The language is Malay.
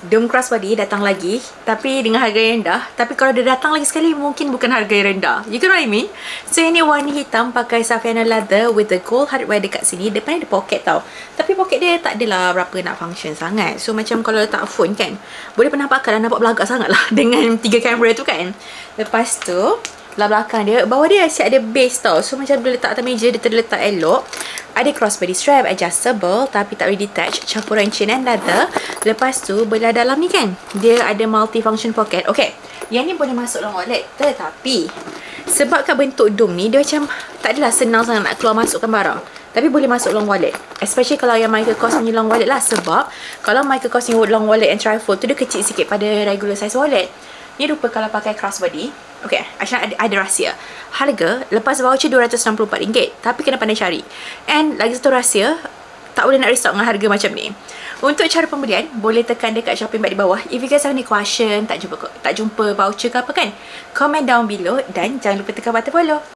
Doom crossbody datang lagi, tapi dengan harga yang rendah. Tapi kalau dia datang lagi sekali, mungkin bukan harga yang rendah. You get what I mean? So ini warna hitam pakai Saffiano leather with the gold hardware dekat sini. Depan ada pocket tau, tapi pocket dia tak adalah berapa nak function sangat. So macam kalau letak phone kan, boleh penampakan nampak belagak sangat lah dengan 3 kamera tu kan. Lepas tu belah belakang dia, bawah dia asyik ada base tau. So macam bila letak atas meja, dia terletak elok. Ada crossbody strap, adjustable tapi tak boleh detach, campuran chain and leather. Lepas tu belah dalam ni kan, dia ada multi-function pocket. Okay, yang ni boleh masuk dalam wallet. Tetapi sebabkan bentuk dome ni, dia macam tak adalah senang sangat nak keluar masukkan barang. Tapi boleh masuk long wallet, especially kalau yang Michael Kors punya long wallet lah. Sebab kalau Michael Kors punya long wallet and trifold tu, dia kecil sikit pada regular size wallet. Ni rupa kalau pakai crossbody. Okay, actually ada rahsia. Harga lepas voucher RM264, tapi kena pandai cari. And lagi satu rahsia, tak boleh nak restock dengan harga macam ni. Untuk cara pembelian, boleh tekan dekat Shopping Bag di bawah. If you guys have any question, tak jumpa voucher ke apa kan, comment down below dan jangan lupa tekan button follow.